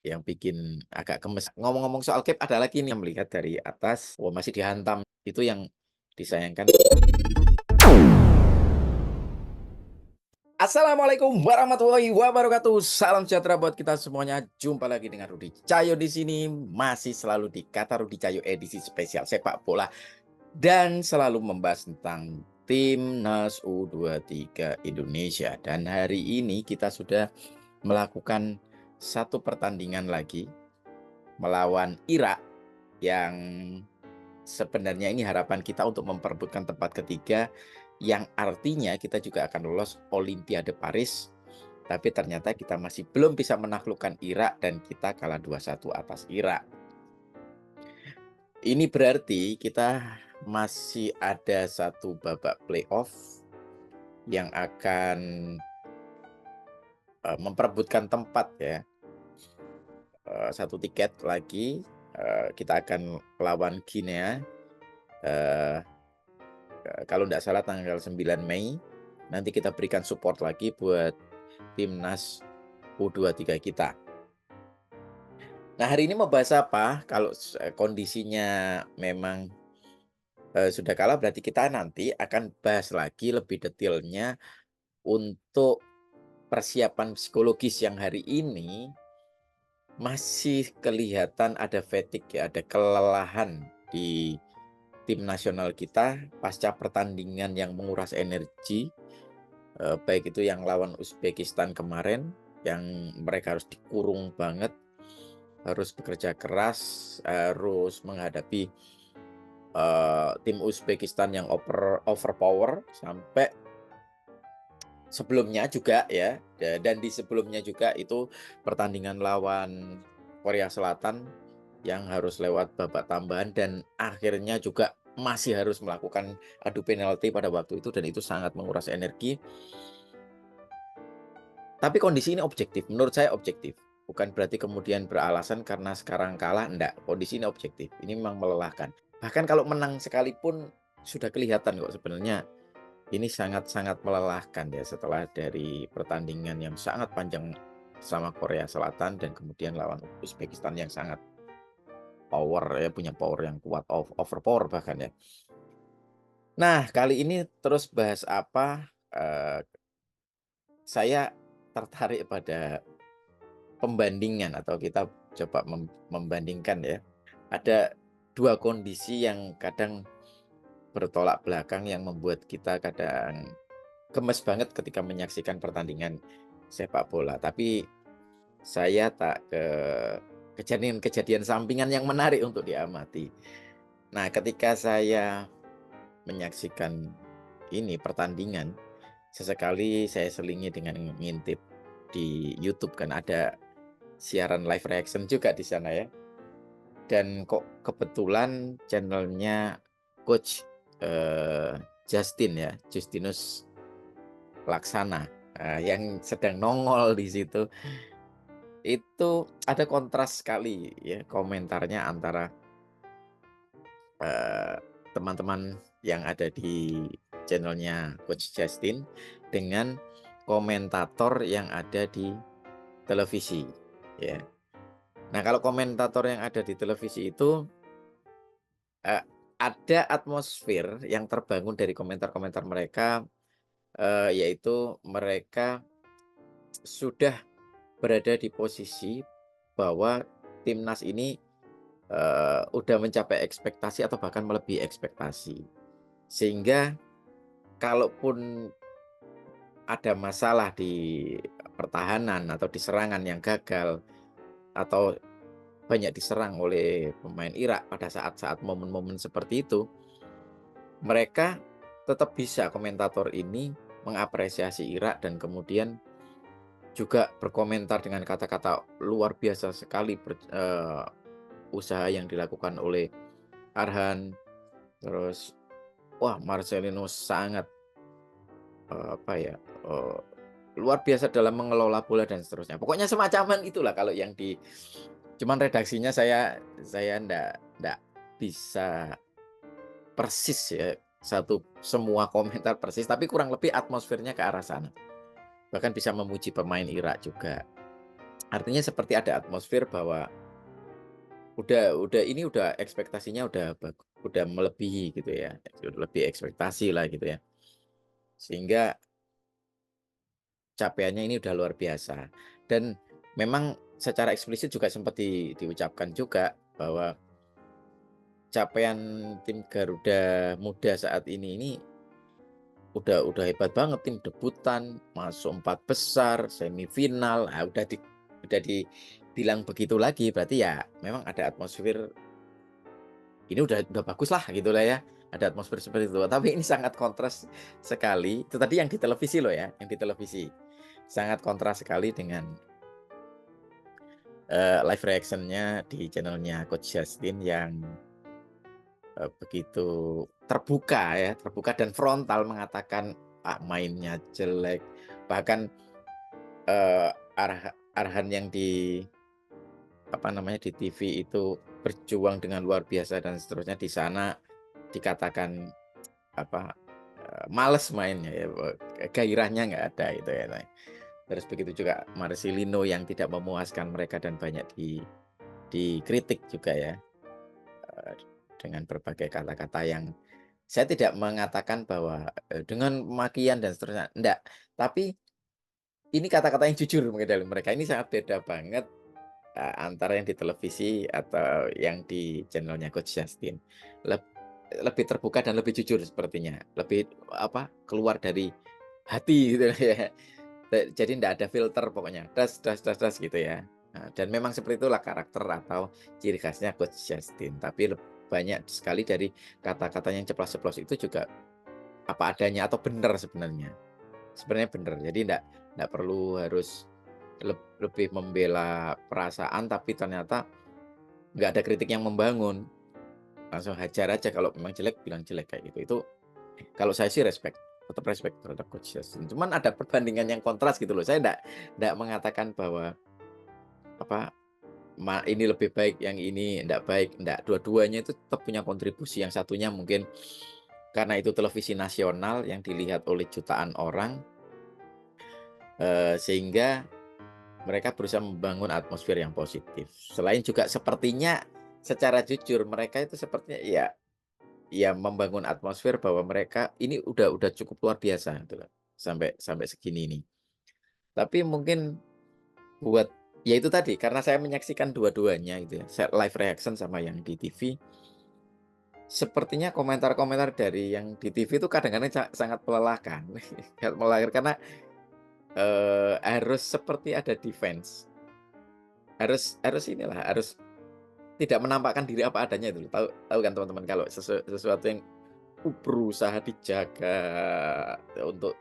yang bikin agak gemes. Ngomong-ngomong soal Cape ada lagi nih yang melihat dari atas, wah masih dihantam, itu yang disayangkan. Assalamualaikum warahmatullahi wabarakatuh. Salam sejahtera buat kita semuanya. Jumpa lagi dengan Rudi Cayo di sini, masih selalu di Kata Rudi Cayo edisi spesial sepak bola dan selalu membahas tentang Timnas U23 Indonesia. Dan hari ini kita sudah melakukan satu pertandingan lagi melawan Irak yang sebenarnya ini harapan kita untuk memperebutkan tempat ketiga yang artinya kita juga akan lolos Olimpiade Paris. Tapi ternyata kita masih belum bisa menaklukkan Irak dan kita kalah 2-1 atas Irak. Ini berarti kita masih ada satu babak playoff yang akan memperebutkan tempat ya. Satu tiket lagi kita akan lawan Guinea. Kalau tidak salah tanggal 9 Mei, nanti kita berikan support lagi buat timnas U23 kita. Nah, hari ini mau bahas apa? Kalau kondisinya memang sudah kalah, berarti kita nanti akan bahas lagi lebih detailnya untuk persiapan psikologis yang hari ini masih kelihatan ada fatigue ya, ada kelelahan di tim nasional kita pasca pertandingan yang menguras energi, baik itu yang lawan Uzbekistan kemarin, yang mereka harus dikurung banget, harus bekerja keras, harus menghadapi tim Uzbekistan yang overpower sampai sebelumnya juga ya, dan di sebelumnya juga itu pertandingan lawan Korea Selatan yang harus lewat babak tambahan dan akhirnya juga masih harus melakukan adu penalti pada waktu itu dan itu sangat menguras energi. Tapi kondisi ini objektif, menurut saya objektif. Bukan berarti kemudian beralasan karena sekarang kalah, enggak. Kondisi ini objektif, ini memang melelahkan. Bahkan kalau menang sekalipun sudah kelihatan kok sebenarnya ini sangat-sangat melelahkan ya setelah dari pertandingan yang sangat panjang sama Korea Selatan dan kemudian lawan Uzbekistan yang sangat power ya, punya power yang kuat, overpower bahkan ya. Nah, kali ini terus bahas apa? Saya tertarik pada pembandingan atau kita coba membandingkan ya. Ada dua kondisi yang kadang bertolak belakang yang membuat kita kadang gemes banget ketika menyaksikan pertandingan sepak bola. Tapi saya tak ke kejadian-kejadian sampingan yang menarik untuk diamati. Nah, ketika saya menyaksikan ini pertandingan, sesekali saya selingi dengan ngintip di YouTube kan ada siaran live reaction juga di sana ya. Dan kok kebetulan channelnya Coach Justin ya, Justinus Laksana, yang sedang nongol di situ. Itu ada kontras sekali ya komentarnya antara teman-teman yang ada di channelnya Coach Justin dengan komentator yang ada di televisi ya. Nah, kalau komentator yang ada di televisi itu ada atmosfer yang terbangun dari komentar-komentar mereka, yaitu mereka sudah berada di posisi bahwa timnas ini udah mencapai ekspektasi atau bahkan melebihi ekspektasi. Sehingga kalaupun ada masalah di pertahanan atau di serangan yang gagal atau banyak diserang oleh pemain Irak pada saat-saat momen-momen seperti itu, mereka tetap bisa komentator ini mengapresiasi Irak dan kemudian juga berkomentar dengan kata-kata luar biasa sekali usaha yang dilakukan oleh Arhan, terus wah Marcelino sangat apa ya, luar biasa dalam mengelola bola dan seterusnya. Pokoknya semacam itulah kalau yang di cuman redaksinya saya ndak bisa persis ya, semua komentar persis, tapi kurang lebih atmosfernya ke arah sana. Bahkan bisa memuji pemain Irak juga. Artinya seperti ada atmosfer bahwa ini udah ekspektasinya udah melebihi gitu ya, lebih ekspektasi lah gitu ya. Sehingga capaiannya ini udah luar biasa. Dan memang secara eksplisit juga sempat diucapkan juga bahwa capaian tim Garuda Muda saat ini udah hebat banget, tim debutan, masuk 4 besar, semifinal, udah dibilang begitu lagi, berarti ya memang ada atmosfer, ini udah bagus lah gitu lah ya, ada atmosfer seperti itu. Tapi ini sangat kontras sekali, itu tadi yang di televisi loh ya, yang di televisi. Sangat kontras sekali dengan, live reaction-nya di channel-nya Coach Justin yang, begitu terbuka dan frontal mengatakan, mainnya jelek, bahkan Arhan yang apa namanya, di TV itu berjuang dengan luar biasa dan seterusnya, di sana dikatakan apa, males mainnya ya, gairahnya nggak ada gitu ya. Nah, terus begitu juga Marcelino yang tidak memuaskan mereka dan banyak dikritik juga ya, eee, dengan berbagai kata-kata yang saya tidak mengatakan bahwa, dengan makian dan seterusnya, enggak. Tapi ini kata-kata yang jujur mungkin dari mereka, ini sangat beda banget, antara yang di televisi atau yang di channel-nya Coach Justin. Leb Lebih terbuka dan lebih jujur sepertinya, lebih apa, keluar dari hati gitu ya. Jadi ndak ada filter pokoknya, das das das das gitu ya. Nah, dan memang seperti itulah karakter atau ciri khasnya Coach Justin. Tapi banyak sekali dari kata-kata yang ceplas-ceplos itu juga apa adanya atau benar sebenarnya. Sebenarnya benar. Jadi ndak perlu harus lebih membela perasaan, tapi ternyata nggak ada kritik yang membangun. Langsung hajar aja kalau memang jelek, bilang jelek kayak gitu. Itu kalau saya sih respect, tetap respect terhadap Coach Justin. Cuman ada perbandingan yang kontras gitu loh. Saya ndak mengatakan bahwa apa, ini lebih baik, yang ini ndak baik, ndak. Dua-duanya itu tetap punya kontribusi. Yang satunya mungkin karena itu televisi nasional yang dilihat oleh jutaan orang, sehingga mereka berusaha membangun atmosfer yang positif. Selain juga sepertinya secara jujur mereka itu sepertinya ya membangun atmosfer bahwa mereka ini udah cukup luar biasa gitu loh, sampai sampai segini nih. Tapi mungkin buat ya itu tadi, karena saya menyaksikan dua-duanya gitu ya, saya live reaction sama yang di TV, sepertinya komentar-komentar dari yang di TV itu kadang-kadang sangat melelahkan. Sangat melelahkan karena, harus seperti ada defense, harus harus inilah, harus tidak menampakkan diri apa adanya itu loh. Tahu tahu kan teman-teman kalau sesuatu yang berusaha dijaga untuk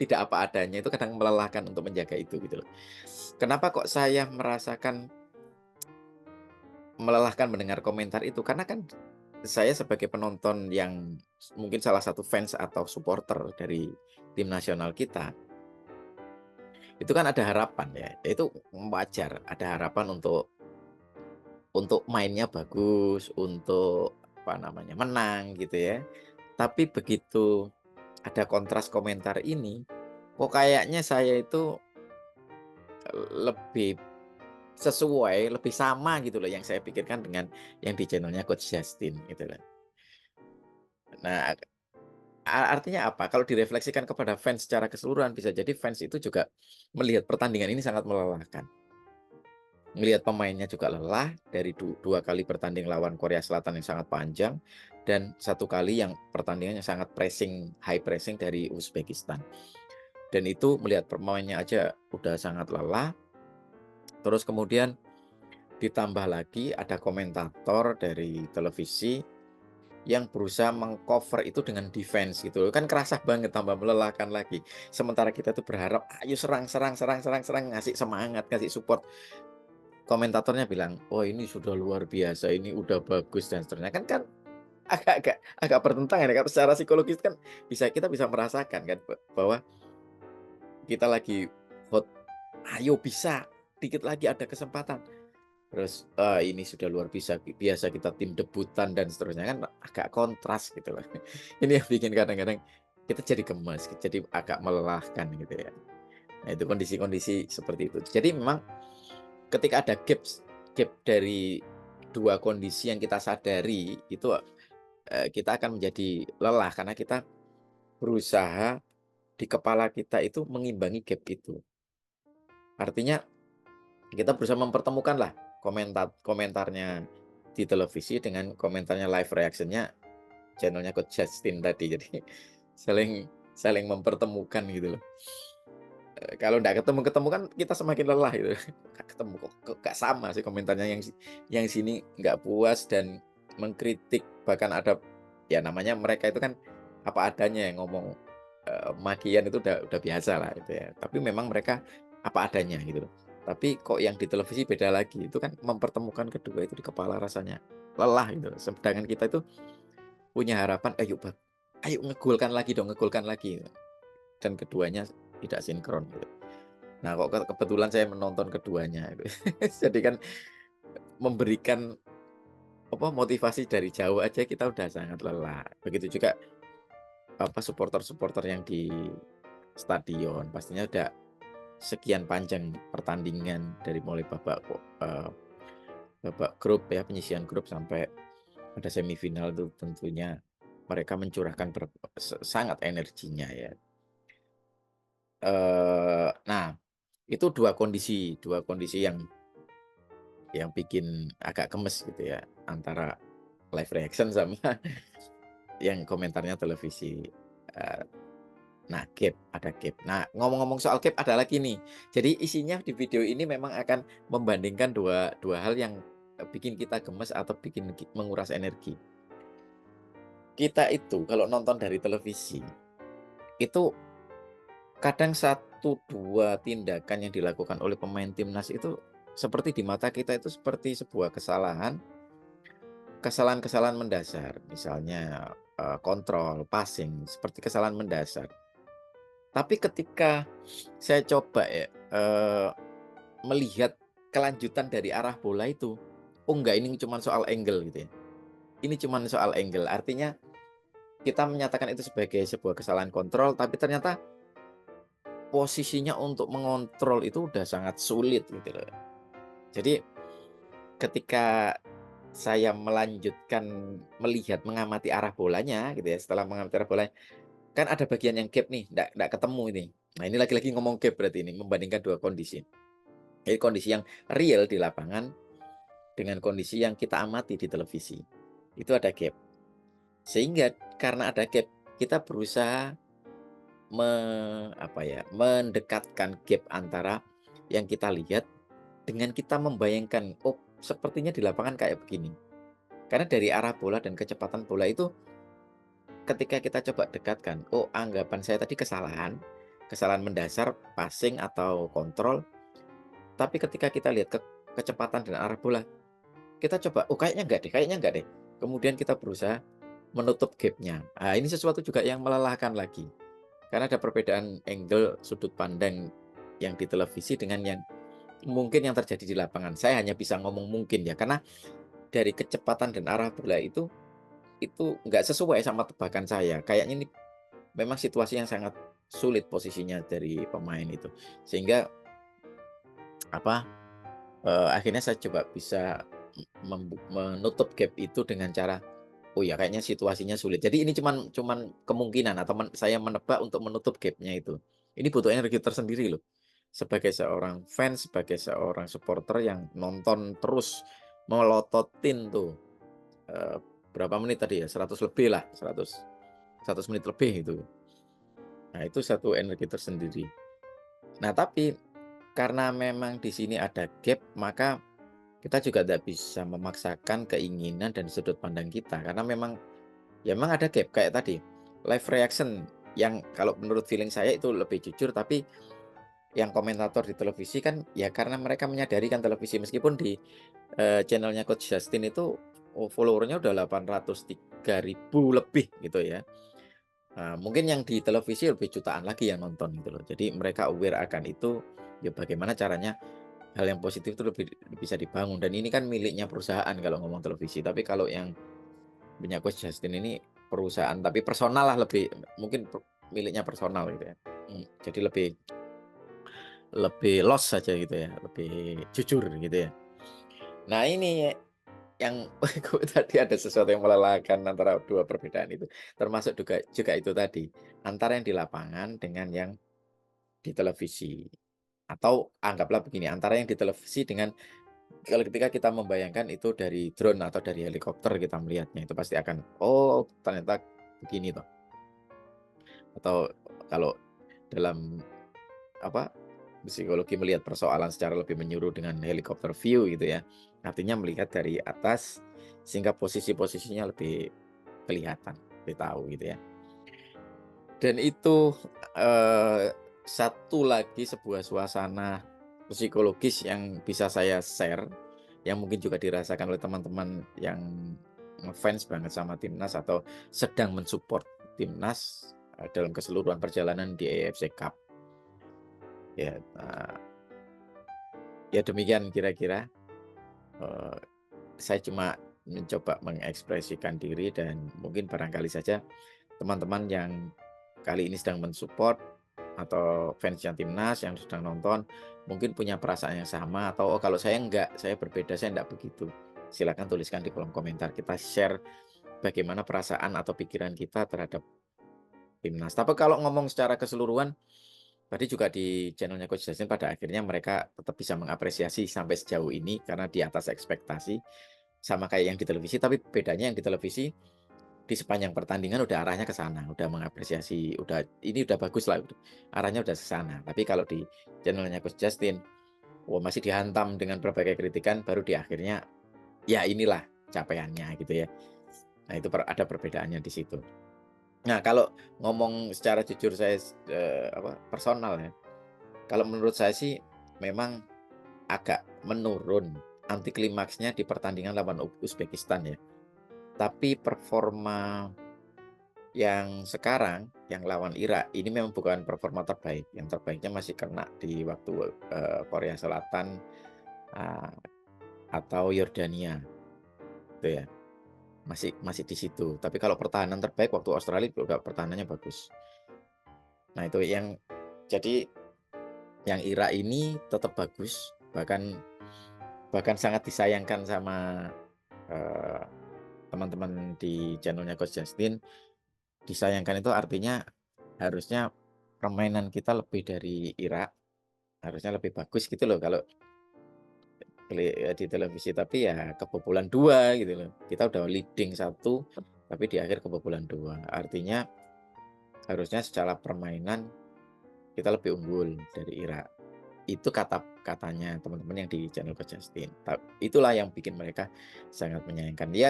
tidak apa adanya itu kadang melelahkan untuk menjaga itu gitu loh. Kenapa kok saya merasakan melelahkan mendengar komentar itu? Karena kan saya sebagai penonton yang mungkin salah satu fans atau supporter dari tim nasional kita, itu kan ada harapan ya, itu wajar, ada harapan untuk mainnya bagus, untuk apa namanya, menang gitu ya. Tapi begitu ada kontras komentar ini, kok kayaknya saya itu, lebih sesuai, lebih sama gitu loh yang saya pikirkan dengan yang di channel-nya Coach Justin gitu loh. Nah, artinya apa? Kalau direfleksikan kepada fans secara keseluruhan, bisa jadi fans itu juga melihat pertandingan ini sangat melelahkan. Melihat pemainnya juga lelah dari 2 kali bertanding lawan Korea Selatan yang sangat panjang, dan satu kali yang pertandingannya sangat pressing, high pressing dari Uzbekistan. Dan itu melihat pemainnya aja udah sangat lelah, terus kemudian ditambah lagi ada komentator dari televisi yang berusaha mengcover itu dengan defense gitu loh, kan kerasa banget, tambah melelahkan lagi. Sementara kita tuh berharap, "Ayo serang serang serang serang serang," ngasih semangat, ngasih support. Komentatornya bilang, "Oh ini sudah luar biasa, ini udah bagus," dan seterusnya. Kan agak bertentangan ya, kan secara psikologis kan kita bisa merasakan kan bahwa kita lagi hot, "Ayo bisa, dikit lagi ada kesempatan." Terus, ini sudah luar biasa kita tim debutan dan seterusnya, kan agak kontras gitu loh. Ini yang bikin kadang-kadang kita jadi gemes, jadi agak melelahkan gitu ya. Nah itu kondisi-kondisi seperti itu. Jadi memang ketika ada gap dari 2 kondisi yang kita sadari itu, kita akan menjadi lelah karena kita berusaha di kepala kita itu mengimbangi gap itu. Artinya kita berusaha mempertemukanlah komentarnya di televisi dengan komentarnya live reaction-nya channel-nya Coach Justin tadi. Jadi saling saling mempertemukan gitu loh. Kalau nggak ketemu-ketemu kan kita semakin lelah gitu. Nggak ketemu kok nggak sama sih komentarnya, yang sini nggak puas dan mengkritik, bahkan ada ya namanya mereka itu kan apa adanya yang ngomong, makian itu udah biasa lah itu ya. Tapi memang mereka apa adanya gitu loh. Tapi kok yang di televisi beda lagi, itu kan mempertemukan kedua itu di kepala rasanya lelah gitu loh. Sedangkan kita itu punya harapan, ayo ngegolkan lagi dong, ngegolkan lagi." Dan keduanya tidak sinkron gitu. Nah, kok kebetulan saya menonton keduanya gitu. Jadi kan memberikan apa, motivasi dari jauh aja kita udah sangat lelah. Begitu juga apa, supporter-supporter yang di stadion, pastinya udah sekian panjang pertandingan dari mulai babak grup ya, penyisihan grup sampai pada semifinal itu tentunya mereka mencurahkan sangat energinya ya. Nah, itu dua kondisi yang bikin agak gemes gitu ya, antara live reaction sama yang komentarnya televisi. Eee, nah ada gap. Nah, ngomong-ngomong soal gap ada lagi nih. Jadi isinya di video ini memang akan membandingkan dua dua hal yang, bikin kita gemes atau bikin menguras energi. Kita itu kalau nonton dari televisi, itu kadang satu 2 tindakan yang dilakukan oleh pemain timnas itu seperti di mata kita itu seperti sebuah kesalahan-kesalahan mendasar. Misalnya, kontrol, passing, seperti kesalahan mendasar. Tapi ketika saya coba ya, melihat kelanjutan dari arah bola itu, oh enggak, ini cuma soal angle gitu ya. Ini cuma soal angle, artinya kita menyatakan itu sebagai sebuah kesalahan kontrol, tapi ternyata posisinya untuk mengontrol itu udah sangat sulit gitu loh. Jadi ketika saya melanjutkan melihat, mengamati arah bolanya gitu ya, setelah mengamati arah bola, kan ada bagian yang gap nih, nggak ketemu ini. Nah, ini lagi-lagi ngomong gap berarti ini, membandingkan 2 kondisi. Jadi kondisi yang real di lapangan dengan kondisi yang kita amati di televisi. Itu ada gap. Sehingga karena ada gap, kita berusaha apa ya, mendekatkan gap antara yang kita lihat dengan kita membayangkan, "Oh, sepertinya di lapangan kayak begini." Karena dari arah bola dan kecepatan bola itu ketika kita coba dekatkan, oh anggapan saya tadi kesalahan mendasar, passing atau kontrol, tapi ketika kita lihat kecepatan dan arah bola, kita coba, oh kayaknya enggak deh. Kemudian kita berusaha menutup gapnya. Nah, ini sesuatu juga yang melelahkan lagi. Karena ada perbedaan angle sudut pandang yang di televisi dengan yang mungkin yang terjadi di lapangan. Saya hanya bisa ngomong mungkin ya, karena dari kecepatan dan arah bola itu nggak sesuai sama tebakan saya. Kayaknya ini memang situasi yang sangat sulit posisinya dari pemain itu. Sehingga apa, akhirnya saya coba bisa menutup gap itu dengan cara, "Oh ya kayaknya situasinya sulit." Jadi ini cuman cuman kemungkinan atau saya menebak untuk menutup gapnya itu. Ini butuh energi tersendiri loh. Sebagai seorang fans, sebagai seorang supporter yang nonton terus, melototin tuh, eee, berapa menit tadi ya, 100 lebih lah, 100 menit lebih itu. Nah, itu satu energi tersendiri. Nah, tapi karena memang di sini ada gap, maka kita juga tidak bisa memaksakan keinginan dan sudut pandang kita. Karena memang ya memang ada gap kayak tadi, live reaction yang kalau menurut feeling saya itu lebih jujur, tapi yang komentator di televisi kan ya karena mereka menyadari kan televisi meskipun di, channel-nya Coach Justin itu, follower-nya udah 803.000 lebih gitu ya. Mungkin yang di televisi lebih jutaan lagi yang nonton gitu loh. Jadi mereka aware akan itu, ya bagaimana caranya hal yang positif itu lebih bisa dibangun dan ini kan miliknya perusahaan kalau ngomong televisi. Tapi kalau yang punya Coach Justin ini perusahaan, tapi personal lah lebih mungkin miliknya personal gitu ya. Jadi lebih los saja gitu ya, lebih jujur gitu ya. Nah ini yang kok tadi ada sesuatu yang melelahkan antara dua perbedaan itu, termasuk juga juga itu tadi, antara yang di lapangan dengan yang di televisi. Atau anggaplah begini, antara yang di televisi dengan kalau ketika kita membayangkan itu dari drone atau dari helikopter kita melihatnya, itu pasti akan, "Oh ternyata begini toh." Atau kalau dalam apa, psikologi melihat persoalan secara lebih menyeluruh dengan helikopter view gitu ya. Artinya melihat dari atas sehingga posisi-posisinya lebih kelihatan, lebih tahu gitu ya. Dan itu, satu lagi sebuah suasana psikologis yang bisa saya share, yang mungkin juga dirasakan oleh teman-teman yang ngefans banget sama timnas atau sedang mensupport timnas, dalam keseluruhan perjalanan di AFC Cup. Ya, ya demikian kira-kira, eee, saya cuma mencoba mengekspresikan diri dan mungkin barangkali saja teman-teman yang kali ini sedang mensupport atau fansnya timnas yang sedang nonton mungkin punya perasaan yang sama atau, "Oh kalau saya enggak, saya berbeda, saya enggak begitu." Silakan tuliskan di kolom komentar, kita share bagaimana perasaan atau pikiran kita terhadap timnas. Tapi kalau ngomong secara keseluruhan, tadi juga di channelnya Coach Justin pada akhirnya mereka tetap bisa mengapresiasi sampai sejauh ini karena di atas ekspektasi, sama kayak yang di televisi, tapi bedanya yang di televisi di sepanjang pertandingan udah arahnya ke sana, udah mengapresiasi, udah ini udah bagus lah, arahnya udah ke sana. Tapi kalau di channelnya Coach Justin, wah masih dihantam dengan berbagai kritikan, baru di akhirnya, ya inilah capaiannya gitu ya. Nah itu ada perbedaannya di situ. Nah kalau ngomong secara jujur saya, personal ya, kalau menurut saya sih memang agak menurun anti klimaksnya di pertandingan lawan Uzbekistan ya. Tapi performa yang sekarang, yang lawan Irak, ini memang bukan performa terbaik, yang terbaiknya masih kena di waktu, Korea Selatan, eee, atau Yordania, itu ya, masih masih di situ. Tapi kalau pertahanan terbaik waktu Australia juga pertahanannya bagus. Nah itu yang jadi yang Irak ini tetap bagus, bahkan bahkan sangat disayangkan sama, eee, teman-teman di channelnya Coach Justin, disayangkan itu artinya harusnya permainan kita lebih dari Irak, harusnya lebih bagus gitu loh kalau di televisi, tapi ya kebobolan 2 gitu loh. Kita udah leading 1, tapi di akhir kebobolan 2. Artinya harusnya secara permainan kita lebih unggul dari Irak. Itu katanya teman-teman yang di channel Coach Justin. Itulah yang bikin mereka sangat menyayangkan. Ya,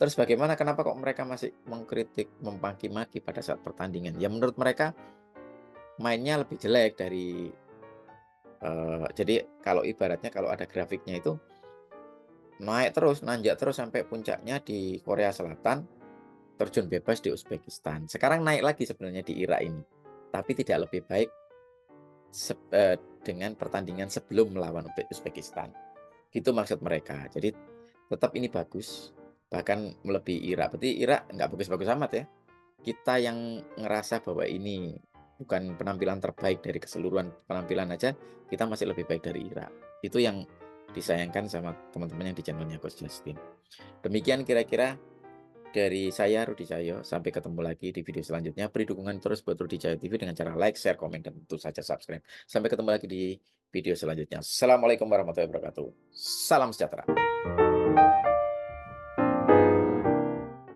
terus bagaimana, kenapa kok mereka masih mengkritik, memaki-maki pada saat pertandingan? Ya menurut mereka mainnya lebih jelek dari jadi kalau ibaratnya kalau ada grafiknya itu naik terus, nanjak terus sampai puncaknya di Korea Selatan, terjun bebas di Uzbekistan. Sekarang naik lagi sebenarnya di Irak ini, tapi tidak lebih baik dengan pertandingan sebelum melawan Uzbekistan. Gitu maksud mereka. Jadi tetap ini bagus, bahkan melebihi Irak. Berarti Irak nggak bagus-bagus amat ya. Kita yang ngerasa bahwa ini bukan penampilan terbaik dari keseluruhan penampilan aja, kita masih lebih baik dari Irak. Itu yang disayangkan sama teman-teman yang di channelnya Coach Justin. Demikian kira-kira dari saya Rudi Cahyo. Sampai ketemu lagi di video selanjutnya. Beri dukungan terus buat Rudi Cahyo TV dengan cara like, share, komen, dan tentu saja subscribe. Sampai ketemu lagi di video selanjutnya. Assalamualaikum warahmatullahi wabarakatuh. Salam sejahtera.